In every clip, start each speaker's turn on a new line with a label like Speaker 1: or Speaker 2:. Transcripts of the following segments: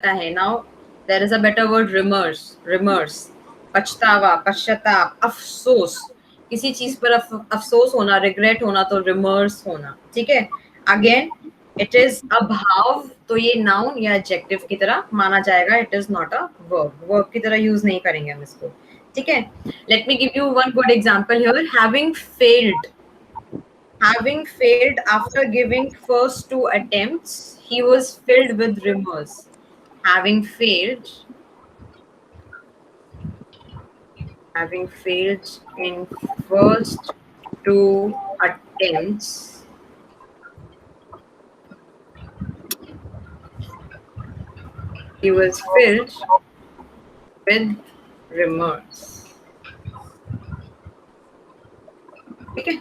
Speaker 1: है. Now there is a better word, remorse, पछतावा, पश्चाताप, अफसोस, किसी चीज पर अफसोस होना, रिग्रेट होना तो रिमर्स होना. ठीक है. अगेन इट इज अ भाव, तो ये नाउन या एडजेक्टिव की तरह माना जाएगा. It is not a verb की तरह यूज नहीं करेंगे हम इसको. ठीक है. Let me give you one good example here. Having failed after giving first two attempts, he was filled with remorse. Having failed in first two attempts, he was filled with remorse. Okay.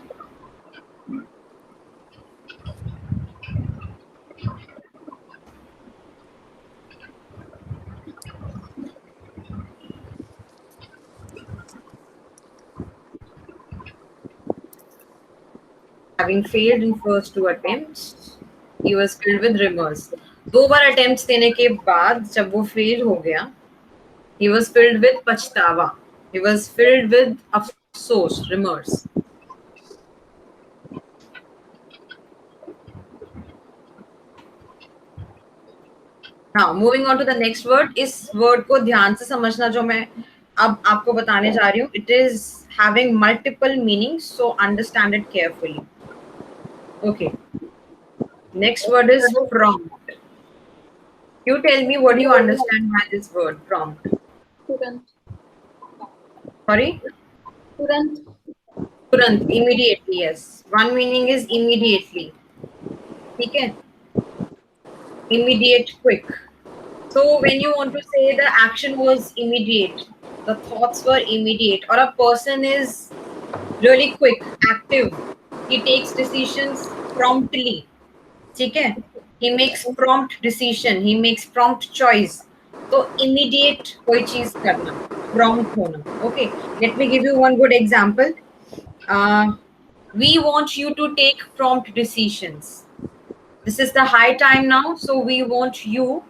Speaker 1: Having failed in first two attempts, he was filled with remorse. दो बार attempts देने के बाद जब वो fail हो गया, he was filled with पछतावा. He was filled with अफसोस, remorse. Now moving on to the next word. इस word को ध्यान से समझना जो मैं अब आपको बताने जा रही हूँ. It is having multiple meanings, so understand it carefully. Okay. Next word is prompt. You tell me what do you understand by this word, prompt?
Speaker 2: तुरंत.
Speaker 1: Sorry?
Speaker 2: तुरंत.
Speaker 1: Turant, immediately, yes. One meaning is immediately. Okay? Immediate, quick. So when you want to say the action was immediate, the thoughts were immediate, or a person is really quick, active, he takes decisions promptly. Okay? He makes prompt decision, he makes prompt choice. So immediate कोई चीज करना, prompt होना. Okay? Let me give you one good example. We want you to take prompt decisions. This is the high time now, so we want you,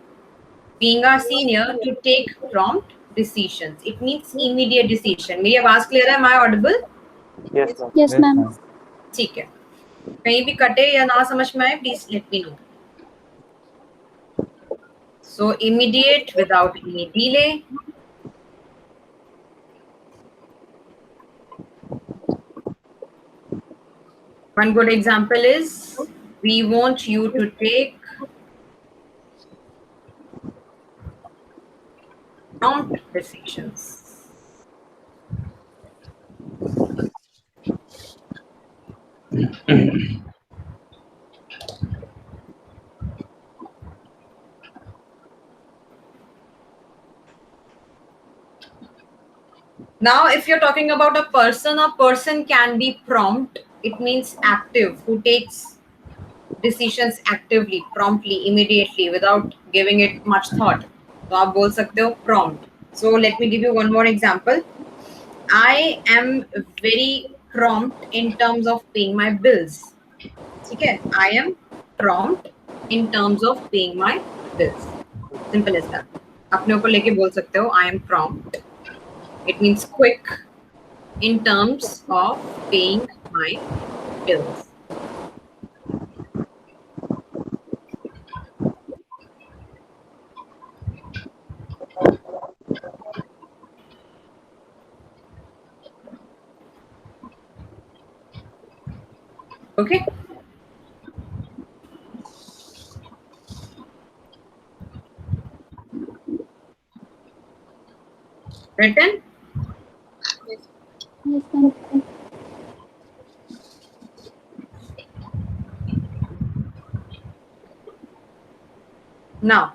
Speaker 1: being our senior, to take prompt decisions. It means immediate decision. मेरी आवाज clear है? Am I audible?
Speaker 3: Yes, ma'am.
Speaker 2: Yes, ma'am.
Speaker 1: ठीक है. कहीं भी कटे या ना समझ में आए, please let me know. So immediate, without any delay. One good example is, we want you to take prompt decisions. Now, if you're talking about a person can be prompt. It means active, who takes decisions actively, promptly, immediately, without giving it much thought. तो आप बोल सकते हो prompt. So let me give you one more example. I am very prompt in terms of paying my bills. ठीक है? I am prompt in terms of paying my bills. Simple as that. अपने ऊपर लेके बोल सकते हो I am prompt. It means quick in terms of paying my bills. Okay? Written?
Speaker 2: Yes, ma'am.
Speaker 1: Now,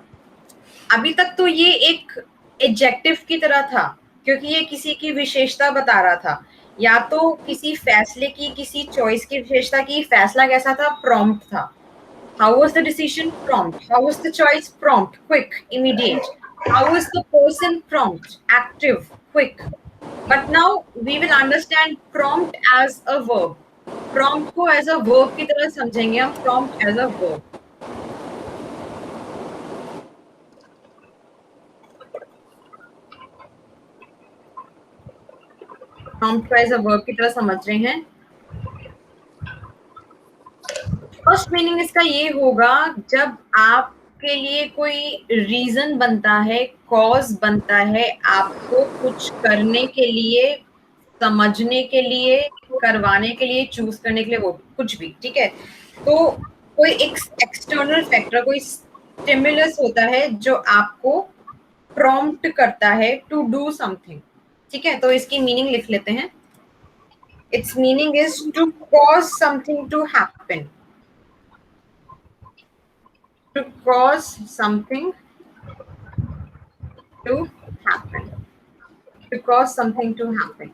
Speaker 1: अभी तक तो ये एक एडजेक्टिव की तरह था, क्योंकि ये किसी की विशेषता बता रहा था, या तो किसी फैसले की, किसी चॉइस की विशेषता की. फैसला कैसा था? प्रॉम्प्ट था. How was the decision? Prompt. How was the choice? Prompt. Quick, immediate. How was the person? Prompt. Active, quick. But now we will understand prompt as a verb. Prompt को as a verb की तरह समझेंगे हम. Prompt as a verb. Prompt को as a verb की तरह समझ रहे हैं। फर्स्ट मीनिंग इसका ये होगा जब आपके लिए कोई रीजन बनता है, कॉज बनता है आपको कुछ करने के लिए, समझने के लिए, करवाने के लिए, चूज करने के लिए, वो कुछ भी, ठीक है। तो कोई एक एक्सटर्नल फैक्टर, कोई स्टिमुलस होता है जो आपको प्रॉम्प्ट करता है टू डू समथिंग, ठीक है। तो इसकी मीनिंग लिख लेते हैं। It's meaning is to cause something to happen, to cause something to happen, to cause something to happen,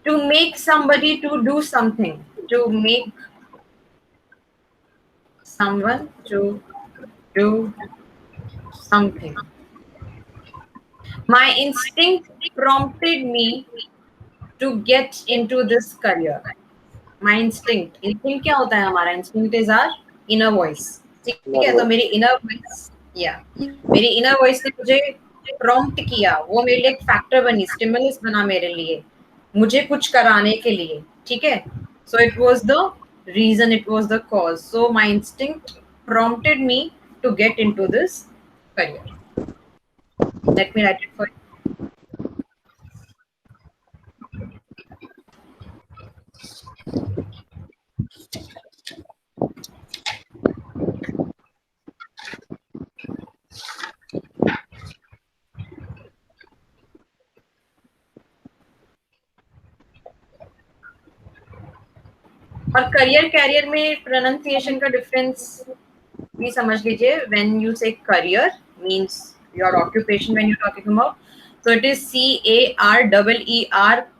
Speaker 1: to make somebody to do something, to make someone to do something. My instinct prompted me to get into this career. My instinct क्या होता है हमारा? Instinct is our inner voice, ठीक है। तो मेरी inner voice, या मेरी inner voice ने मुझे prompt किया, वो मेरे लिए एक फैक्टर बनी, स्टिमुलस बना मेरे लिए, मुझे कुछ कराने के लिए, ठीक है। So it was the reason, it was the cause. So my instinct prompted me to get into this career. Let me write it for you. और कैरियर में प्रोनाउंसिएशन का डिफरेंस भी समझ लीजिए। When you say career means your occupation, when you talking about, so it is CAREER,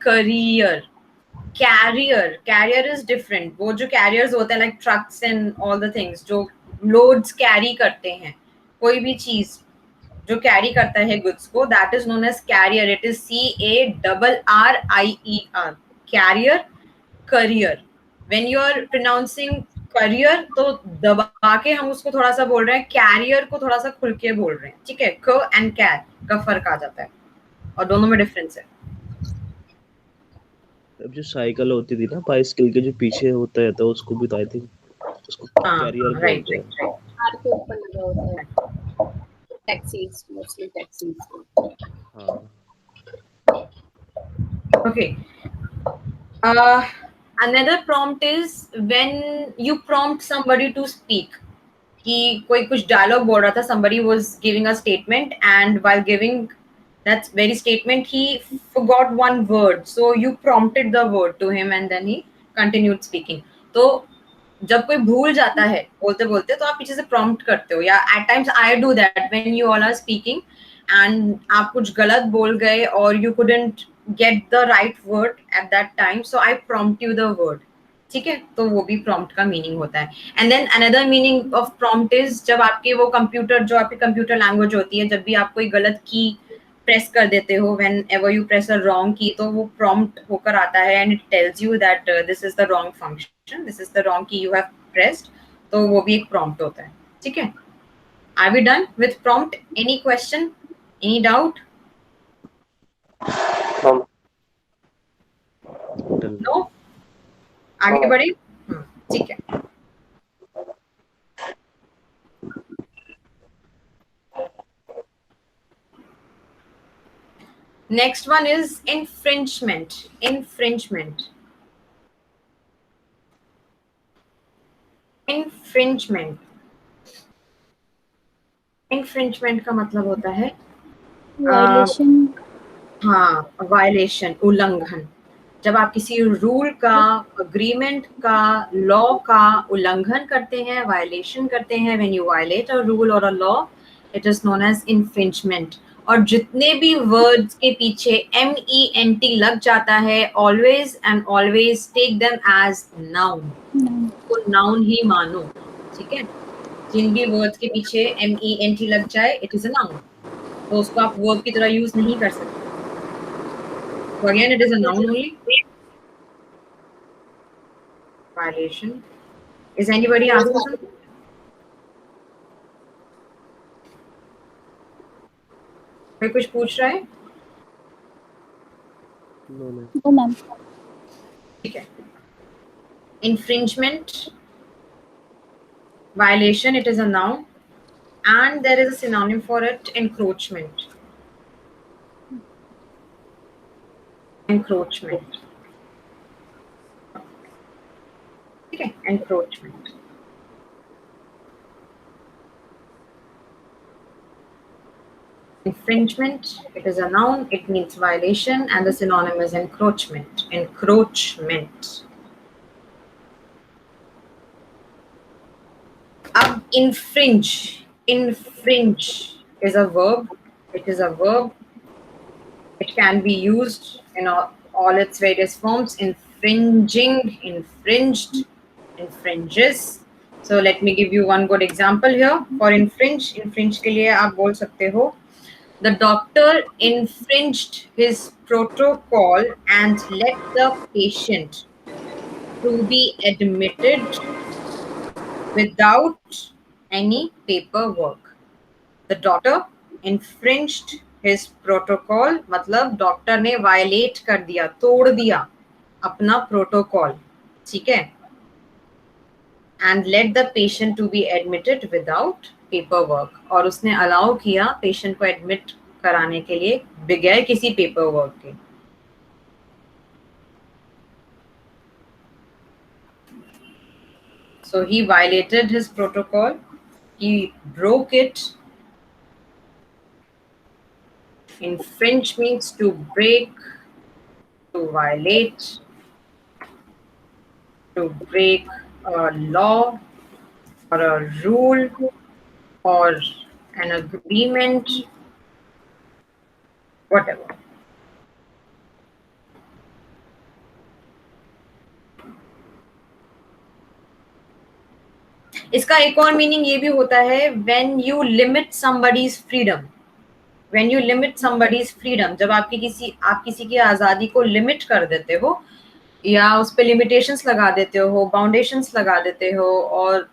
Speaker 1: career. Carrier is different. वो जो carriers होते हैं like trucks and all the things जो लोड्स कैरी करते हैं, कोई भी चीज जो कैरी करता है गुड्स को, that is known as carrier. It is CARRIER, carrier, career. When you are pronouncing career तो दबा के हम उसको थोड़ा सा बोल रहे हैं, कैरियर को थोड़ा सा खुल के बोल रहे हैं, ठीक है। क एंड कैर का फर्क आ जाता है और दोनों में डिफरेंस है।
Speaker 3: अब जो साइकिल होती थी ना बाइसिकल के जो पीछे होता है तो उसको भी आई थिंक उसको कैरियर
Speaker 1: राइट
Speaker 3: बोलते हैं।
Speaker 1: Right right.
Speaker 2: कार के ऊपर लगा होता है, टैक्सीज, मोस्टली टैक्सीज।
Speaker 3: हाँ
Speaker 1: Okay. Another prompt is when you prompt somebody to speak. कि कोई कुछ डायलॉग बोल रहा था, somebody was giving a statement and while giving that very statement he forgot one word, so you prompted the word to him and then he continued speaking. तो जब कोई भूल जाता है बोलते बोलते तो आप पीछे से प्रॉम्प्ट करते हो, या at times I do that when you all are speaking and आप कुछ गलत बोल गए और you couldn't get the right word at that time, so I prompt you the word, ठीक है। तो वो भी प्रॉम्प्ट का मीनिंग होता है। And then another meaning of prompt is जब आपके वो कंप्यूटर, जो आपकी कंप्यूटर लैंग्वेज होती है, जब भी आप कोई गलत की प्रेस कर देते हो, whenever you press a wrong key, तो वो प्रॉम्प्ट होकर आता है and it tells you that this is the wrong function, this is the wrong key you have pressed. तो वो भी एक प्रॉम्प्ट होता है, ठीक है। Are we done with prompt? Any question, any doubt? No? आगे बढ़े? ठीक है। Next one is infringement. Infringement. Infringement. Infringement का मतलब होता है
Speaker 2: वायलेशन।
Speaker 1: हाँ, वायलेशन, उल्लंघन। जब आप किसी रूल का, अग्रीमेंट का, लॉ का उल्लंघन करते हैं, वायलेशन करते हैं, when you violate a rule और a law, it is known as infringement. और जितने भी वर्ड्स के पीछे MENT लग जाता है, always and always take them as noun, तो नाउन ही मानो, ठीक है। जिन भी वर्ड्स के पीछे MENT लग जाए, इट इज अ नाउन, तो उसको आप वर्ब की तरह यूज नहीं कर सकते। So again, it is a noun only. Violation. Is anybody asking something? कोई कुछ पूछ रहा है?
Speaker 3: No ma'am.
Speaker 2: No ma'am.
Speaker 1: ठीक है. Infringement, violation, it is a noun, and there is a synonym for it, encroachment. Encroachment. ठीक है, encroachment. Infringement, it is a noun, it means violation, and the synonym is encroachment. Encroachment. Ab infringe. Infringe is a verb. It is a verb. It can be used in all its various forms. Infringing, infringed, infringes. So let me give you one good example here. For infringe, infringe के लिए आप बोल सकते हो, the doctor infringed his protocol and let the patient to be admitted without any paperwork. The doctor infringed his protocol, मतलब doctor ने violet कर दिया, तोड़ दिया अपना प्रोटोकॉल. ठीक है. And let the patient to be admitted without paperwork. और उसने अलाउ किया पेशेंट को एडमिट कराने के लिए बगैर किसी पेपर वर्क के. So he violated his protocol. He broke it. Infringe means to break, to violate, to break a law or a rule or an agreement, whatever. इसका एक और मीनिंग ये भी होता है, when you limit somebody's freedom. When you limit somebody's freedom, जब आप किसी की आज़ादी को लिमिट कर देते हो या उस पे लिमिटेशंस लगा देते हो, बाउंडेशंस लगा देते हो और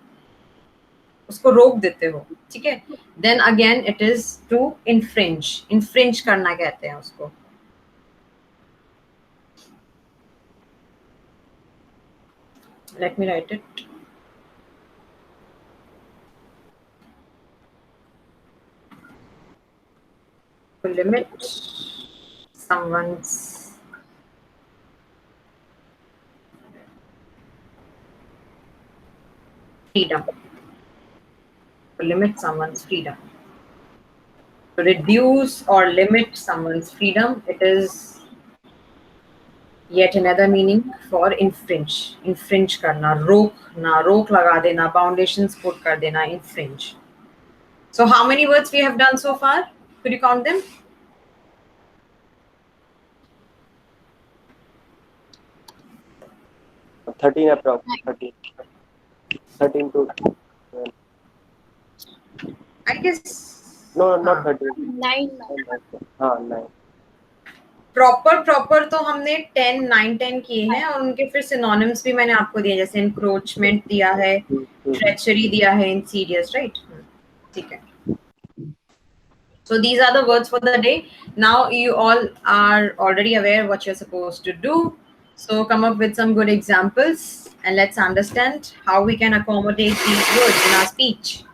Speaker 1: उसको रोक देते हो, ठीक है, then again it is to infringe. Infringe करना कहते हैं उसको. Let me write it. To limit someone's freedom. To limit someone's freedom. To reduce or limit someone's freedom, it is yet another meaning for infringe. Infringe करना, रोकना, रोक लगा देना, बाउंडेशंस put कर देना, infringe. So how many words we have done so far? Could you count them?
Speaker 4: 13 approx. 13 to
Speaker 1: I guess
Speaker 4: no, not
Speaker 1: हाँ.
Speaker 4: 13.
Speaker 2: 9.
Speaker 4: हाँ 9.
Speaker 1: Proper तो हमने 10 9 10 किए हैं और उनके फिर सिनोनिम्स भी मैंने आपको दिए, जैसे एनक्रोचमेंट दिया है, ट्रेचरी दिया है, इंसीडियस, राइट. ठीक है. So these are the words for the day. Now you all are already aware what you're supposed to do. So come up with some good examples and let's understand how we can accommodate these words in our speech.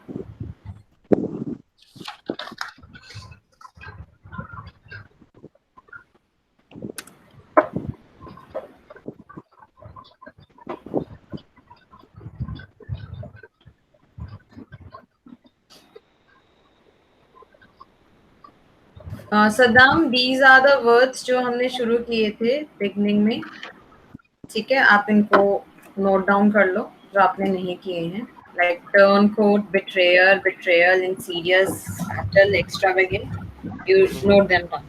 Speaker 1: Saddam, these are the words जो हमने शुरू किए थे beginning में. ठीक है, आप इनको नोट डाउन कर लो जो आपने नहीं किए हैं, like turn coat, betrayer, betrayal, insidious, fatal, extravagant. You note them down.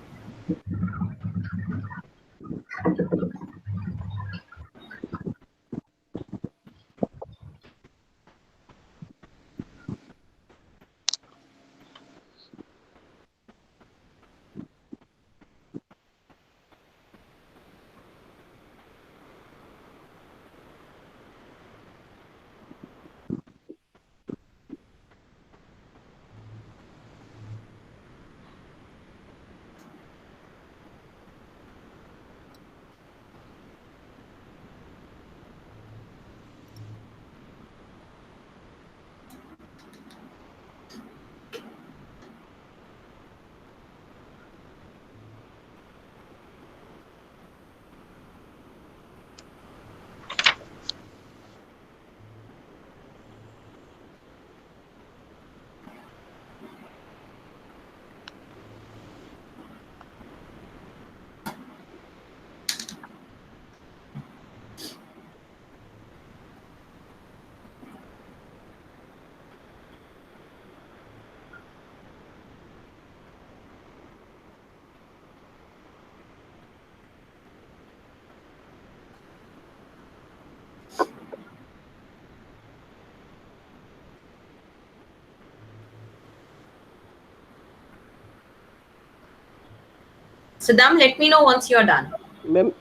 Speaker 1: Saddam, let me know once you're done.
Speaker 3: Ma'am,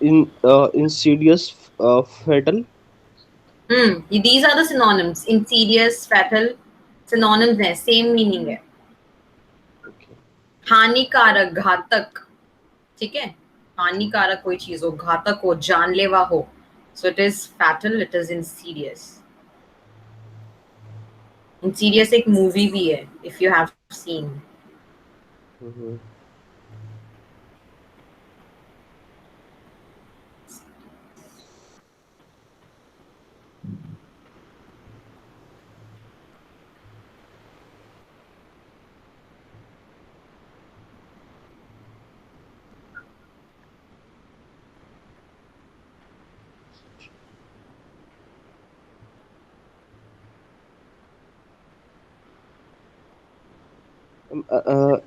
Speaker 3: insidious, fatal.
Speaker 1: These are the synonyms. Insidious, fatal, synonyms हैं, same meaning है.
Speaker 3: Okay.
Speaker 1: हानिकारक, घातक, ठीक है. हानिकारक कोई चीज हो, घातक हो, जानलेवा हो. So it is fatal, it is insidious. Insidious एक मूवी भी है, if you have seen.
Speaker 3: Mm-hmm.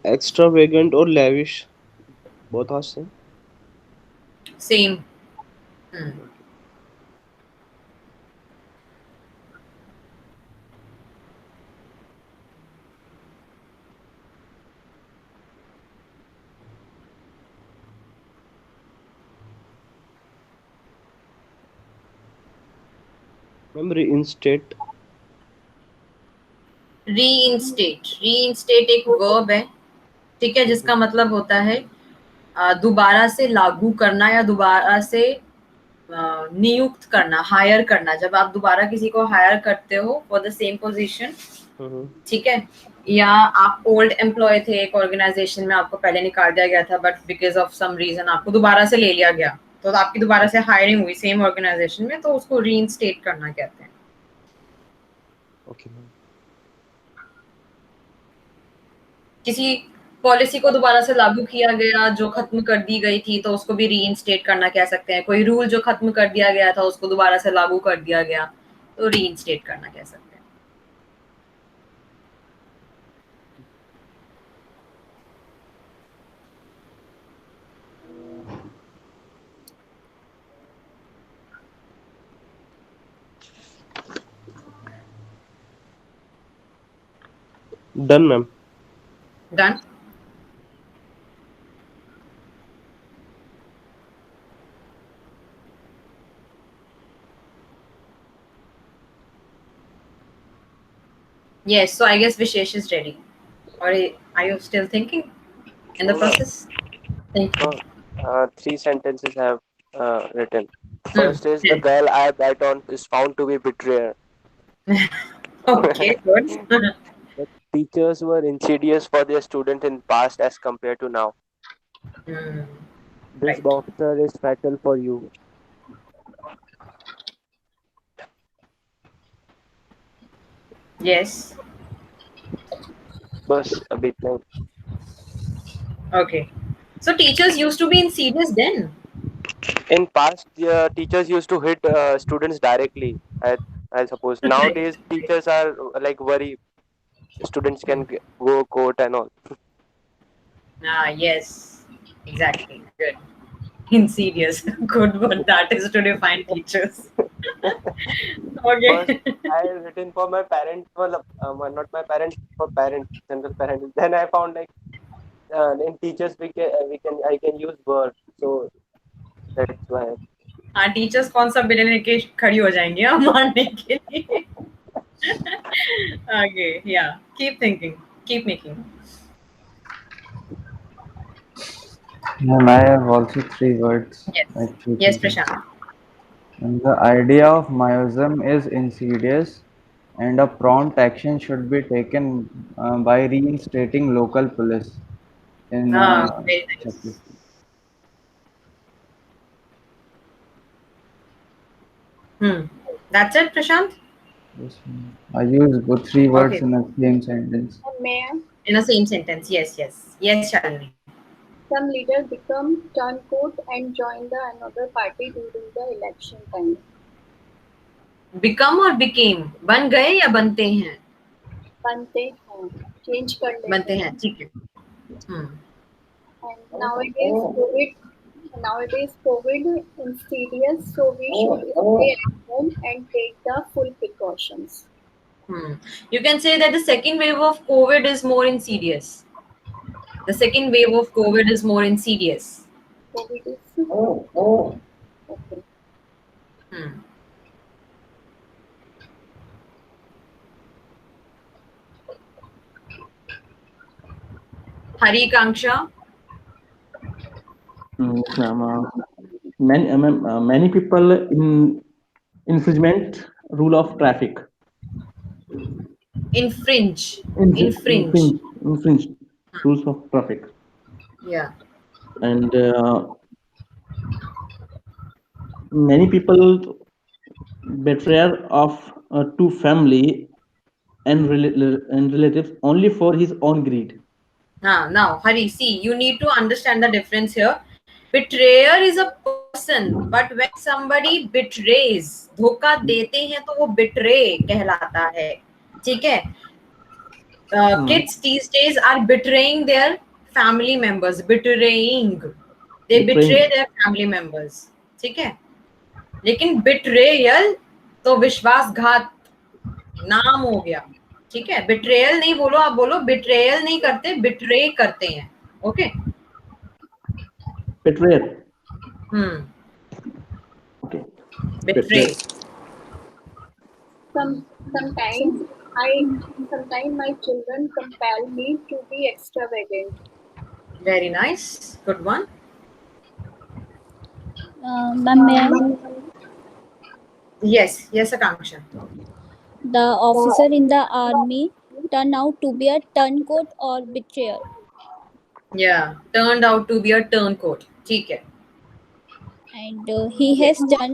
Speaker 3: Extravagant or lavish, both are same.
Speaker 1: Same. Hmm.
Speaker 3: Ma'am, reinstate.
Speaker 1: Reinstate एक verb है, ठीक है, जिसका मतलब होता है दोबारा से लागू करना या दोबारा से नियुक्त करना, हायर करना. जब आप दोबारा किसी को हायर करते हो for the same position,
Speaker 3: Mm-hmm.
Speaker 1: ठीक है, या आप ओल्ड एम्प्लॉय थे एक ऑर्गेनाइजेशन में, आपको पहले निकाल दिया गया था, but because of some reason आपको दोबारा से ले लिया गया, तो आपकी दोबारा से हायरिंग हुई सेम ऑर्गेनाइजेशन में, तो उसको रीइंस्टेट करना कहते हैं.
Speaker 3: Okay, ma'am.
Speaker 1: किसी पॉलिसी को दोबारा से लागू किया गया जो खत्म कर दी गई थी, तो उसको भी रीइंस्टेट करना कह सकते हैं. कोई रूल जो खत्म कर दिया गया था उसको दोबारा से लागू कर दिया गया, तो रीइंस्टेट करना कह सकते हैं.
Speaker 3: Done, ma'am.
Speaker 1: Done? Yes, so I guess Vishesh is ready. Or are you still thinking in the process? Thank you.
Speaker 4: Three sentences I have written.
Speaker 1: Hmm.
Speaker 4: First is the girl I bet on is found to be betrayer.
Speaker 1: Okay, good.
Speaker 4: The teachers were insidious for their student in past as compared to now.
Speaker 1: Hmm.
Speaker 4: This
Speaker 1: Right.
Speaker 4: boxer is fatal for you.
Speaker 1: Yes.
Speaker 4: बस अभी इतना ही.
Speaker 1: Okay. So teachers used to be insidious then.
Speaker 4: In past, teachers used to hit students directly. I suppose nowadays teachers are like worry students can go court and all.
Speaker 1: Yes. Exactly. Good. Insidious. Good word that is to define teachers. Okay.
Speaker 4: First, I had written for my parents, well, not my parents, for parents, general parents. Then I found like in teachers I can use word, so that's why.
Speaker 1: हाँ, teachers कौन सा bill लेके खड़ी हो जाएंगी हाँ, मारने के लिए. Okay, yeah. Keep thinking. Keep making.
Speaker 5: And I have also three words.
Speaker 1: Yes.
Speaker 5: Actually,
Speaker 1: Yes, Prashant.
Speaker 5: and the idea of Maoism is insidious, and a prompt action should be taken by reinstating local police in
Speaker 1: Very nice.
Speaker 5: Chhattisgarh.
Speaker 1: That's it, Prashant?
Speaker 5: Yes, ma'am. I use both three words
Speaker 1: Okay.
Speaker 5: in the same sentence.
Speaker 2: May I?
Speaker 1: In the same sentence. Yes, yes. Yes, Shalini.
Speaker 2: Some leaders become turncoat and join the another party during the election time.
Speaker 1: Become or became? बन गए या बनते हैं?
Speaker 2: बनते हैं, change कर लेते
Speaker 1: बनते हैं, ठीक है.
Speaker 2: And nowadays COVID insidious, so we should stay at home and take the full precautions.
Speaker 1: You can say that the second wave of COVID is more insidious. The second wave of COVID is more insidious.
Speaker 2: COVID is okay.
Speaker 1: Hmm. Hari Kanksha.
Speaker 6: Yes, ma'am. Many people in infringement rule of traffic.
Speaker 1: Infringe. Infringe.
Speaker 6: Infringe rules of traffic,
Speaker 1: Yeah.
Speaker 6: and many people betrayer of to family and relatives only for his own greed.
Speaker 1: Now, Hari, see, you need to understand the difference here. Betrayer is a person, but when somebody betrays, धोखा देते हैं तो वो betray कहलाता है. ठीक है?
Speaker 6: Hmm.
Speaker 1: Kids these days are betraying their family members. Betraying. They betray
Speaker 6: Betraying.
Speaker 1: their family members. ठीक है? लेकिन betrayal तो विश्वासघात नाम हो गया. ठीक है? betrayal नहीं बोलो, आप बोलो betrayal नहीं करते, betray करते हैं. Okay?
Speaker 6: Betrayer. Okay.
Speaker 1: betray.
Speaker 6: Betrayer.
Speaker 2: Sometimes sometimes my children compel me to be extravagant.
Speaker 1: Very nice. Good one.
Speaker 7: Ma'am,
Speaker 1: Yes, Akanksha.
Speaker 7: the officer in the army turned out to be a turncoat or betrayer.
Speaker 1: Yeah, turned out to be a turncoat. ठीक है.
Speaker 7: And he has done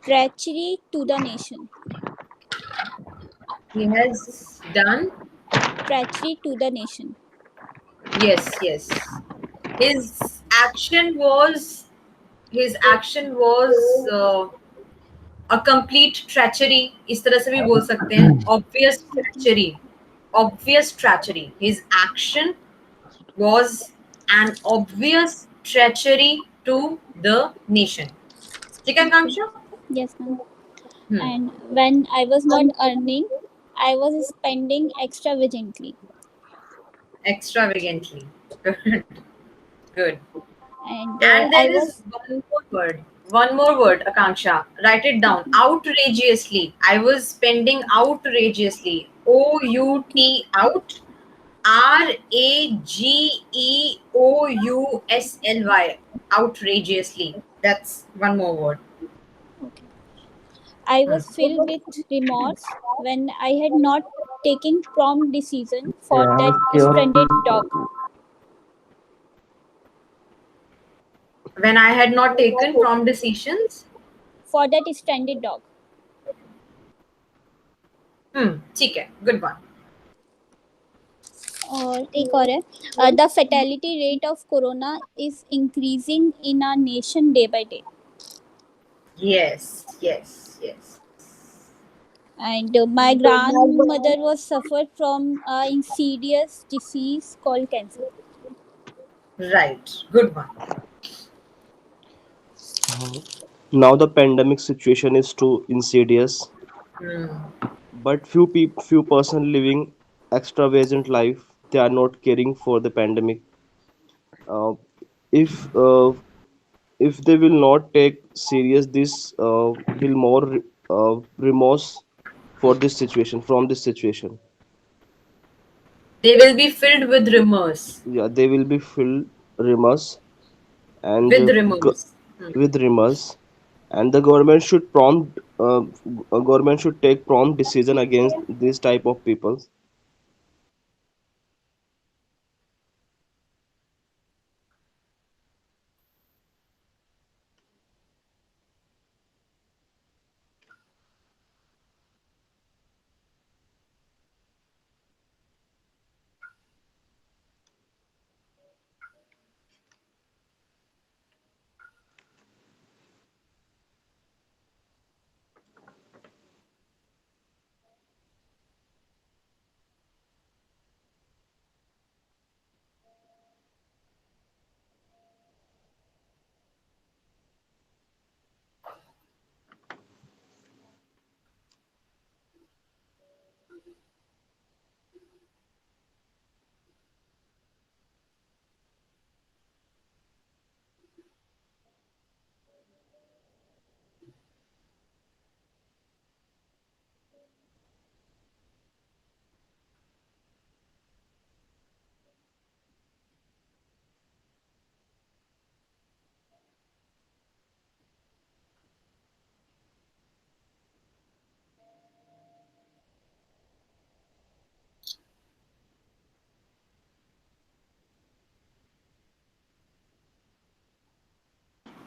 Speaker 7: treachery to the nation.
Speaker 1: He has done.
Speaker 7: Treachery to the nation.
Speaker 1: Yes. His action was. A complete treachery. इस तरह से भी बोल सकते हैं. Obvious treachery. Obvious treachery. His action was an obvious treachery to the nation. ठीक है, Akanksha?
Speaker 7: Yes, ma'am. And when I was not earning, I was spending extravagantly.
Speaker 1: Extravagantly. Good.
Speaker 7: And
Speaker 1: And
Speaker 7: I
Speaker 1: there
Speaker 7: was
Speaker 1: is one more word, Akanksha. Write it down. Outrageously. I was spending outrageously. O-U-T out. R-A-G-E-O-U-S-L-Y. Outrageously. That's one more word.
Speaker 7: okay. I was filled with remorse when I had not taken prompt decision for
Speaker 6: Yeah,
Speaker 7: that
Speaker 6: sure.
Speaker 7: stranded dog.
Speaker 1: When I had not taken prompt decisions.
Speaker 7: For that stranded dog.
Speaker 1: ठीक है. Good one.
Speaker 7: और एक और है, the fatality rate of corona is increasing in our nation day by day.
Speaker 1: Yes.
Speaker 7: And my grandmother was suffered from a insidious disease called cancer.
Speaker 1: Right. Good one.
Speaker 3: Now the pandemic situation is too insidious, but few person living extravagant life. They are not caring for the pandemic. Uh, if if they will not take serious this, will more remorse for this situation, from this situation.
Speaker 1: They will be filled with remorse.
Speaker 3: Yeah, they will be filled remorse, and
Speaker 1: With remorse.
Speaker 3: with remorse, and the government should government should take prompt decision against this type of people.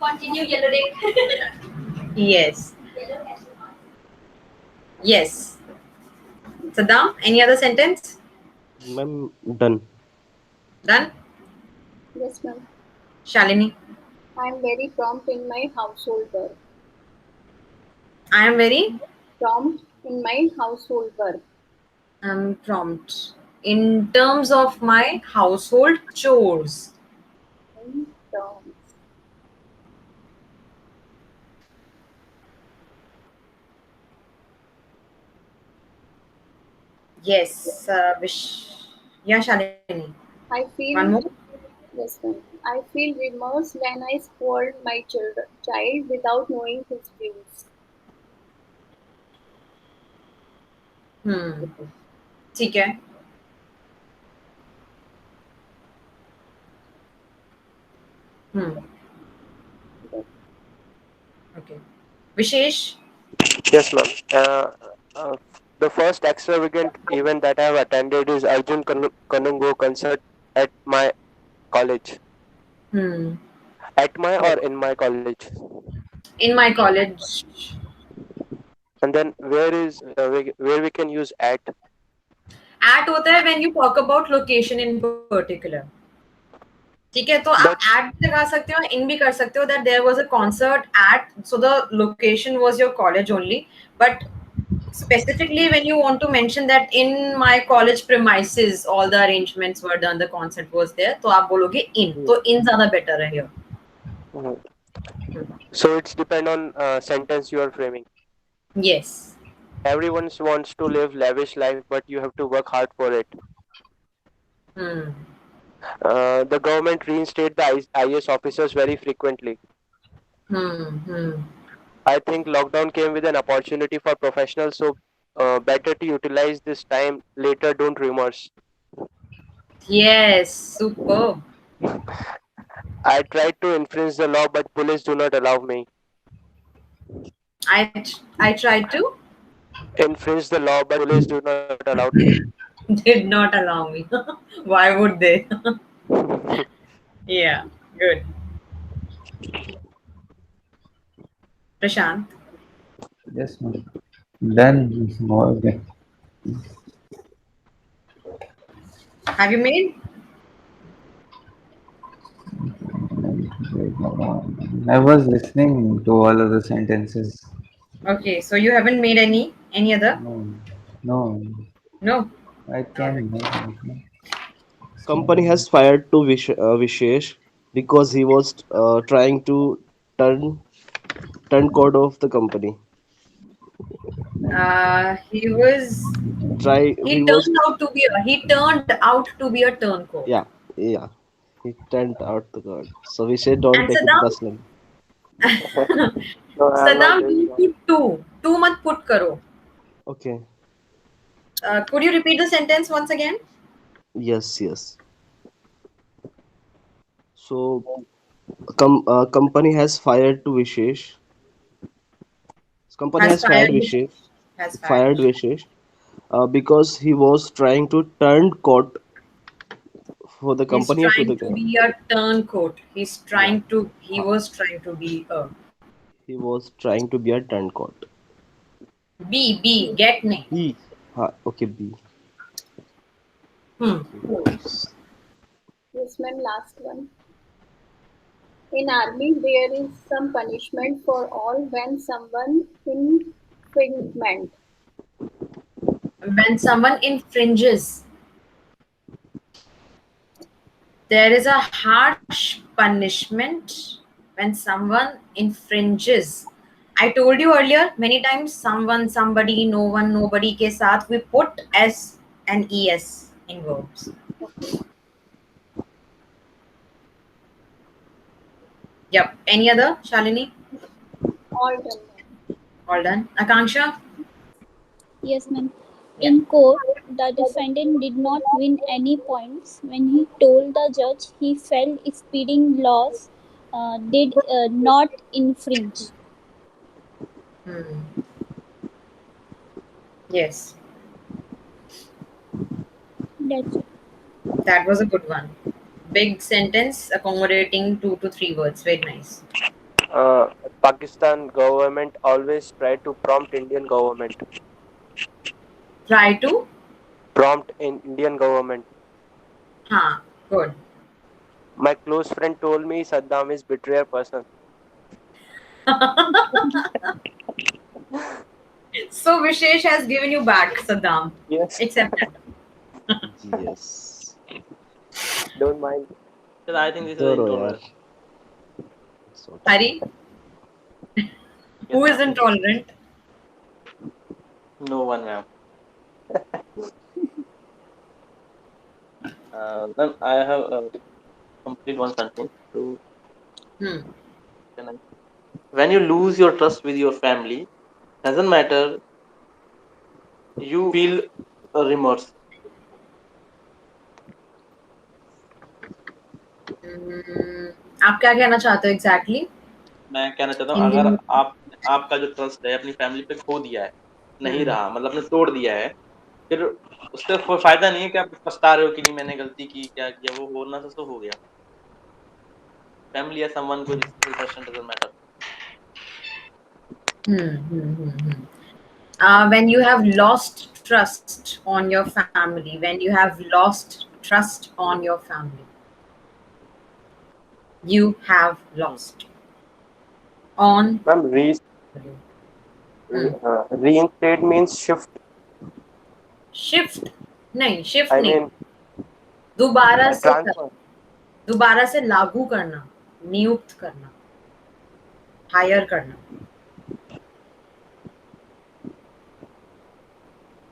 Speaker 1: Continue yellow day. Yes. Yes. Saddam, any other sentence?
Speaker 3: Ma'am, done.
Speaker 1: Done?
Speaker 2: Yes, ma'am.
Speaker 1: Shalini.
Speaker 2: I am very prompt in my household work.
Speaker 1: I am very
Speaker 2: Prompt in my household work.
Speaker 1: prompt. In terms of my household chores.
Speaker 2: In terms.
Speaker 1: Yes. Yeah, Shalini.
Speaker 2: I
Speaker 1: One more.
Speaker 2: feel yes, ma'am. I feel remorse when I scold my child without knowing his views.
Speaker 1: ठीक है. Okay. Vishesh.
Speaker 4: Yes, ma'am. The first extravagant event that I have attended is Arjun Kanungo concert at my college. At my or in my college.
Speaker 1: In my college.
Speaker 4: And then where we can use at?
Speaker 1: At होता है when you talk about location in particular. ठीक है, तो आप
Speaker 4: But
Speaker 1: at भी लगा सकते हो, in भी कर सकते हो that there was a concert at, so the location was your college only, but specifically when you want to mention that in my college premises all the arrangements were done, the concert was there, तो आप बोलोगे in, तो in ज़्यादा better है here.
Speaker 4: so it's depend on sentence you are framing.
Speaker 1: Yes.
Speaker 4: Everyone wants to live lavish life, but you have to work hard for it. The government reinstate the IAS officers very frequently. I think lockdown came with an opportunity for professionals, so better to utilize this time later. Don't remorse.
Speaker 1: Yes, superb.
Speaker 4: I tried to infringe the law, but police do not allow me.
Speaker 1: I tried to
Speaker 4: Infringe the law, but police do not allow me.
Speaker 1: did not allow me. Why would they? Yeah, good. Prashant.
Speaker 5: Yes, ma'am. Done. Okay.
Speaker 1: Have you made?
Speaker 5: I was listening to all of the sentences.
Speaker 1: Okay, so you haven't made any other?
Speaker 5: No,
Speaker 1: No.
Speaker 5: I can make.
Speaker 3: Company has fired to Vishesh because he was trying to turn code of the company.
Speaker 1: He was.
Speaker 3: He was
Speaker 1: He turned out to be a turncoat.
Speaker 3: yeah. He turned out the code. So Vishesh, don't
Speaker 1: And
Speaker 3: take it
Speaker 1: Saddam,
Speaker 3: personally.
Speaker 4: No, I'm not
Speaker 1: Saddam,
Speaker 4: doing
Speaker 1: you put two. Two mat put karo.
Speaker 3: Okay.
Speaker 1: Could you repeat the sentence once again?
Speaker 3: Yes. So company has fired to Vishesh. Company has fired Vishesh.
Speaker 1: Has
Speaker 3: Fired Vishesh because he was trying to turn code for the
Speaker 1: He's
Speaker 3: company or to
Speaker 1: trying
Speaker 3: the
Speaker 1: to
Speaker 3: company.
Speaker 1: be a turncoat.
Speaker 3: Yeah.
Speaker 1: He was trying to be a.
Speaker 3: He was trying to be a turncoat.
Speaker 1: Get me.
Speaker 3: B. Okay, B.
Speaker 2: Yes, ma'am. Last one. In army, there is some punishment for all when someone infringement.
Speaker 1: When someone infringes, there is a harsh punishment when someone infringes. I told you earlier many times someone, somebody, no one, nobody के साथ we put S and ES in verbs.
Speaker 2: Okay.
Speaker 1: Yep. Any other, Shalini?
Speaker 2: All done.
Speaker 1: All done. Akanksha?
Speaker 7: Yes, ma'am. In court, the defendant did not win any points when he told the judge he felt speeding laws did not infringe.
Speaker 1: Yes.
Speaker 7: That's it.
Speaker 1: That was a good one. Big sentence accommodating 2 to 3 words. Very nice.
Speaker 4: Pakistan government always try to prompt Indian government.
Speaker 1: Try to.
Speaker 4: Prompt in Indian government.
Speaker 1: Huh. Good.
Speaker 4: My close friend told me Saddam is betrayer person.
Speaker 1: So Vishesh has given you back, Saddam.
Speaker 4: Yes.
Speaker 1: Accepted.
Speaker 3: Yes.
Speaker 4: Don't mind.
Speaker 6: Because I think this is
Speaker 3: Doro yaar.
Speaker 6: intolerant.
Speaker 3: It's okay.
Speaker 1: Hari, who
Speaker 6: Yes,
Speaker 1: is
Speaker 6: ma'am.
Speaker 1: intolerant?
Speaker 6: No one, ma'am. Ma'am, I have complete one sentence. So,
Speaker 1: Hmm.
Speaker 6: can I- when you lose your trust with your family, doesn't matter, you feel remorse.
Speaker 1: आप क्या कहना चाहते हो exactly?
Speaker 6: मैं कहना चाहता हूँ,
Speaker 1: हिंदी
Speaker 6: अगर
Speaker 1: में?
Speaker 6: आपका जो ट्रस्ट है अपनी फैमिली पे खो दिया है, नहीं
Speaker 1: हम्म,
Speaker 6: रहा, मतलब आपने तोड़ दिया है, फिर उससे कोई फायदा नहीं है कि आप पछता रहे हो कि नहीं मैंने गलती की, क्या किया, वो होना तो हो गया। फैमिली या समवन को doesn't matter.
Speaker 1: When you have lost trust on your family, when you have lost trust on your family, you have lost on.
Speaker 4: Ma'am,
Speaker 1: Hmm.
Speaker 4: reinstate means shift.
Speaker 1: Shift नहीं, शिफ्ट
Speaker 4: I
Speaker 1: नहीं,
Speaker 4: mean
Speaker 1: दोबारा से
Speaker 4: transfer.
Speaker 1: दोबारा से लागू करना, नियुक्त करना, हायर करना.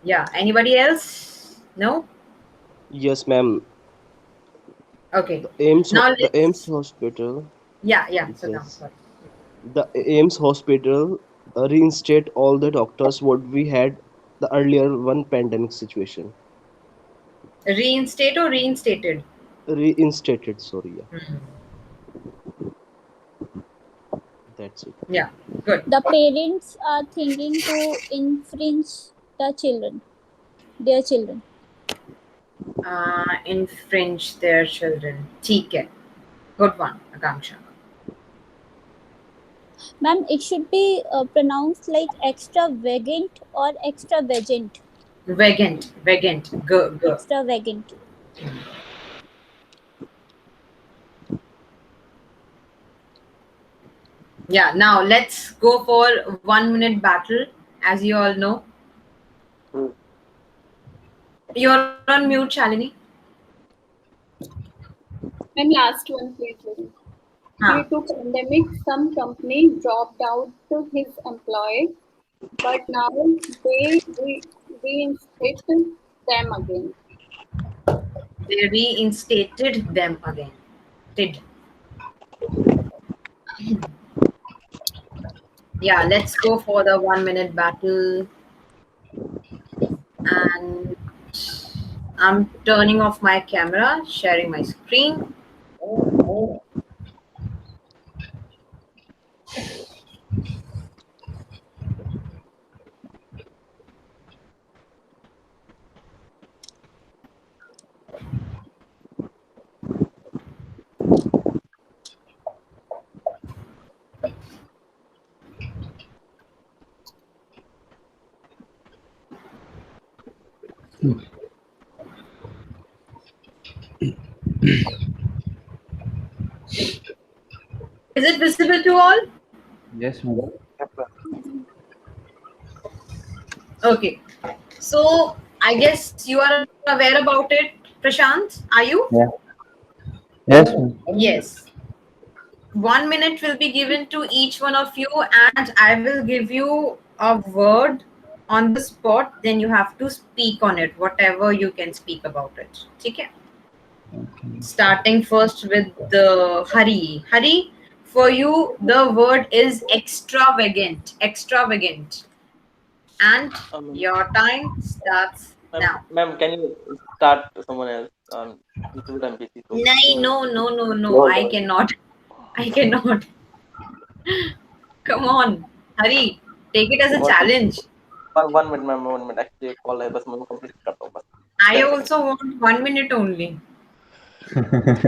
Speaker 1: Yeah, anybody else? No?
Speaker 3: Yes, ma'am.
Speaker 1: Okay.
Speaker 3: The Ames
Speaker 1: Now
Speaker 3: the Ames
Speaker 1: let's.
Speaker 3: hospital.
Speaker 1: Yeah, Saddam,
Speaker 3: Yes.
Speaker 1: sorry.
Speaker 3: The Ames hospital reinstate all the doctors what we had the earlier one pandemic situation.
Speaker 1: Reinstate or reinstated?
Speaker 3: Reinstated, sorry, yeah.
Speaker 1: Hmm.
Speaker 3: That's it.
Speaker 1: Yeah, good.
Speaker 7: The parents are thinking to infringe their children.
Speaker 1: Infringe their children. ठीक है. Good one, Akanksha.
Speaker 7: Ma'am, it should be pronounced like extravagant or extravagant.
Speaker 1: Vagant. G.
Speaker 7: Extravagant.
Speaker 1: Yeah, now let's go for 1 minute battle. As you all know,
Speaker 4: Hmm.
Speaker 1: you're on mute, Shalini.
Speaker 2: And last one, please. Lily.
Speaker 1: Huh.
Speaker 2: Due to pandemic, some company dropped out his employee, but now they reinstate them again.
Speaker 1: They reinstated them again. Did. Yeah, let's go for the 1 minute battle. And I'm turning off my camera, sharing my screen. Is it visible to all?
Speaker 5: Yes, ma'am.
Speaker 1: Okay. So I guess you are aware about it, Prashant. Are you?
Speaker 5: Yeah. Yes, ma'am.
Speaker 1: Yes. 1 minute will be given to each one of you, and I will give you a word on the spot. Then you have to speak on it, whatever you can speak about it. Okay.
Speaker 5: Okay.
Speaker 1: Starting first with the Hari. Hari, for you, the word is extravagant. Extravagant. And your time starts now.
Speaker 6: Ma'am, can you start someone else? Include MPC.
Speaker 1: No. I cannot. I cannot. Come on. Hurry. Take it as a
Speaker 6: What?
Speaker 1: challenge.
Speaker 6: 1 minute, ma'am. 1 minute. Actually, call है बस मैं complete करता हूँ बस.
Speaker 1: I
Speaker 6: 10
Speaker 1: also want 1 minute only.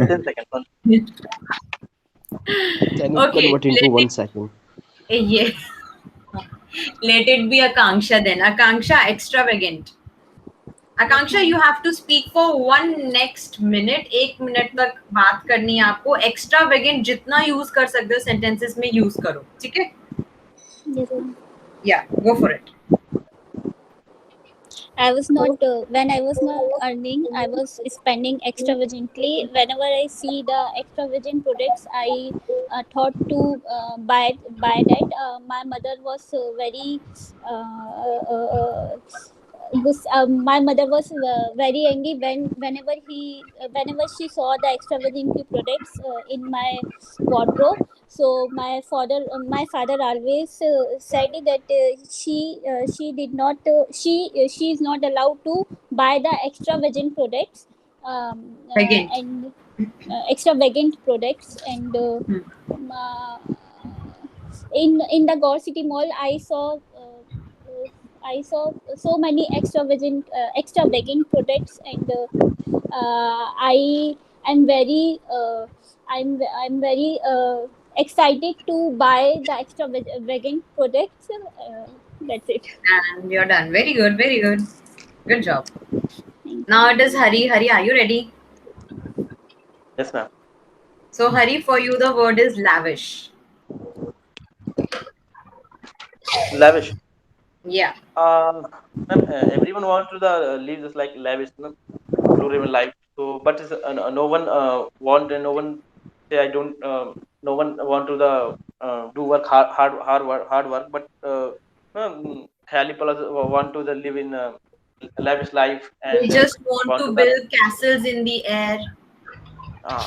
Speaker 6: 10 seconds.
Speaker 3: Can you
Speaker 1: Okay,
Speaker 3: convert into 1 second?
Speaker 1: yeah, let it be Akanksha then. Akanksha, extravagant.
Speaker 7: Yes,
Speaker 1: Akanksha
Speaker 7: ma'am.
Speaker 1: You have to speak for one next minute, 1 minute तक बात करनी है आपको. Extra वेगेंट जितना use कर सकते हो sentences में यूज करो, ठीक है?
Speaker 7: Yes, ma'am.
Speaker 1: या go for it.
Speaker 7: I was not when I was not earning. I was spending extravagantly. Whenever I see the extravagant products, I thought to buy that. My mother was very uh, uh, uh, my mother was very angry whenever she saw the extravagant products in my wardrobe. So my father always said that she did not she is not allowed to buy the extravagant products,
Speaker 1: Vegant.
Speaker 7: and extravagant products. And uh, in the Gore City Mall, I saw so many extravagant products. And I am very I'm very excited to buy the extravagant products. That's it.
Speaker 1: And you're done. Very good, very good. Good job.
Speaker 7: Thank
Speaker 1: Now
Speaker 7: you.
Speaker 1: it is Hari. Hari, are you ready?
Speaker 6: Yes, ma'am.
Speaker 1: So Hari, for you the word is lavish.
Speaker 6: Lavish.
Speaker 1: Yeah.
Speaker 6: Ma'am, everyone wants to live just like lavish, to live in life. So, but no one no one say I don't. No one want to do work hard work. But Khayali Palas want to live in lavish life
Speaker 1: They
Speaker 6: and
Speaker 1: just want
Speaker 6: want to
Speaker 1: to build castles in the air.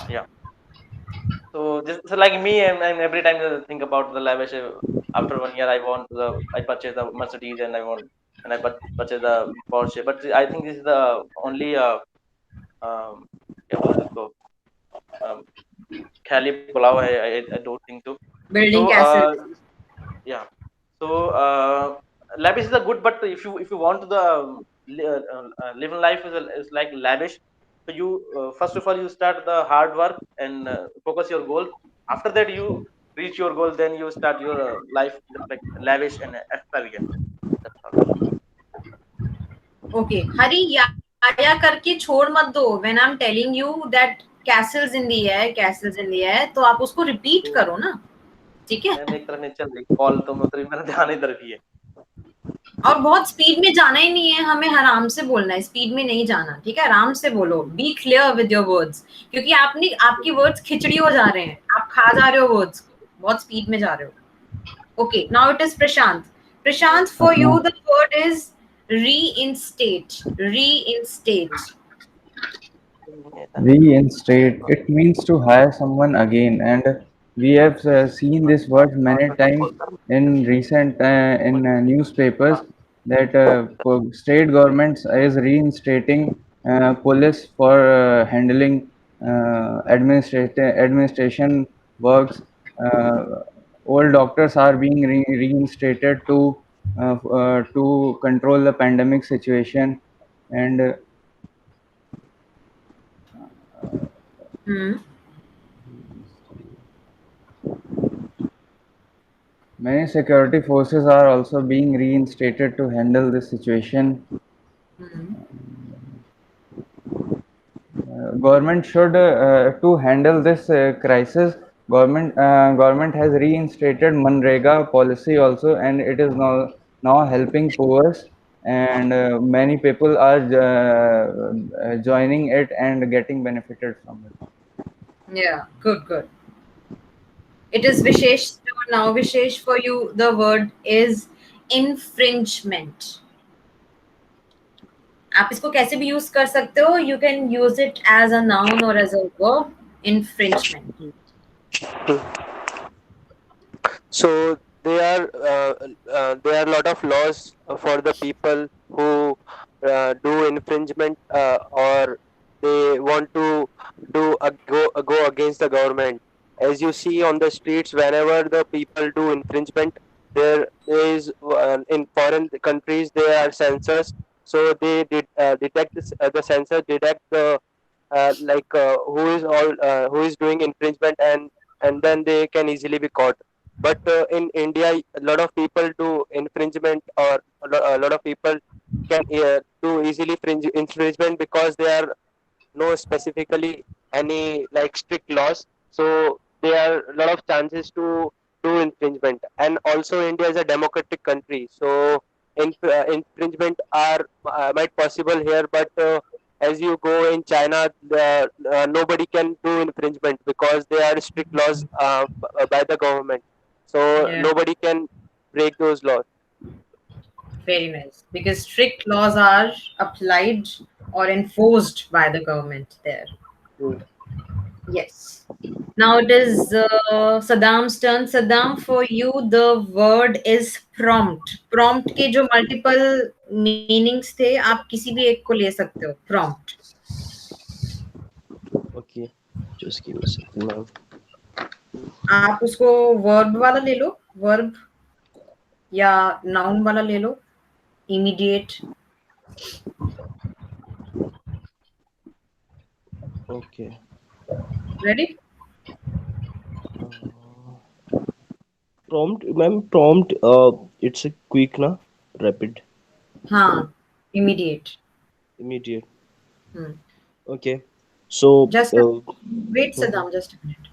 Speaker 6: yeah. So just so like me, and every time I think about the lavish. After 1 year, I purchase the Mercedes and I purchase the Porsche. But I think this is the only क्या बोलते हैं उसको um, ख्याली पुलाव है. I don't think so.
Speaker 1: Building
Speaker 6: So
Speaker 1: castles.
Speaker 6: yeah. So lavish is a good, but if you want the live in life is like lavish. So you first of all you start the hard work and focus your goal. After that you reach your goal, then you start your life just like lavish and extravagant. That's all.
Speaker 1: Okay, Hari, या करके छोड़ मत दो. When I'm telling you that castles in the air, तो आप उसको repeat
Speaker 6: तो
Speaker 1: करो ना, ठीक है?
Speaker 6: मैम एक तरफ नहीं चल रही कॉल, तो मतलब मेरा ध्यान इधर भी है.
Speaker 1: और बहुत स्पीड में जाना ही नहीं है, हमें आराम से बोलना है, स्पीड में नहीं जाना, ठीक है? आराम से बोलो, be clear with your words, क्योंकि आपकी वर्ड्स खिचड़ी हो जा रहे हैं, आप खा जा रहे हो वर्ड्स को, बहुत स्पीड में जा रहे हो. Okay, now it is Prashant. Prashant, for you the word is reinstate. Reinstate.
Speaker 5: Reinstate. It means to hire someone again, and we have seen this word many times in recent newspapers that state governments is reinstating police for handling administration works. Old doctors are being reinstated to control the pandemic situation, and
Speaker 1: Hmm.
Speaker 5: many security forces are also being reinstated to handle this situation.
Speaker 1: Hmm.
Speaker 5: Government should to handle this crisis. Government has reinstated Manrega policy also, and it is now helping poor, and many people are joining it and getting benefited from it.
Speaker 1: Yeah, good, good. It is Vishesh now. Vishesh, for you, the word is infringement. आप इसको कैसे भी use कर सकते हो. You can use it as a noun or as a verb. Infringement.
Speaker 4: So there are a lot of laws for the people who do infringement, or they want to go against the government. As you see on the streets, whenever the people do infringement, there is in foreign countries there are sensors, so they detect this, the sensor detect the who is doing infringement, and and then they can easily be caught. But in India, a lot of people do infringement, or a lot of people can do easily infringement because they are no specifically any like strict laws. So there are a lot of chances to do infringement. And also India is a democratic country, so infringement are might possible here. But as you go in China, nobody can do infringement because there are strict laws by the government, so
Speaker 1: Yeah.
Speaker 4: nobody can break those laws.
Speaker 1: Very nice. Because strict laws are applied or enforced by the government there.
Speaker 4: Hmm.
Speaker 1: Yes. Now it is Saddam's turn. Saddam, for you, the word is prompt. Prompt के जो multiple meanings थे, आप किसी भी एक को ले सकते हो. Prompt.
Speaker 3: Okay, just give me a second, ma'am.
Speaker 1: आप उसको verb वाला ले लो, verb या noun वाला ले लो. Immediate.
Speaker 3: Okay.
Speaker 1: Ready?
Speaker 3: Prompt, ma'am. Prompt. It's a quick, na, rapid,
Speaker 1: हाँ. Immediate.
Speaker 3: immediate.
Speaker 1: Hmm.
Speaker 3: Okay. So
Speaker 1: Just wait, Saddam, just a minute.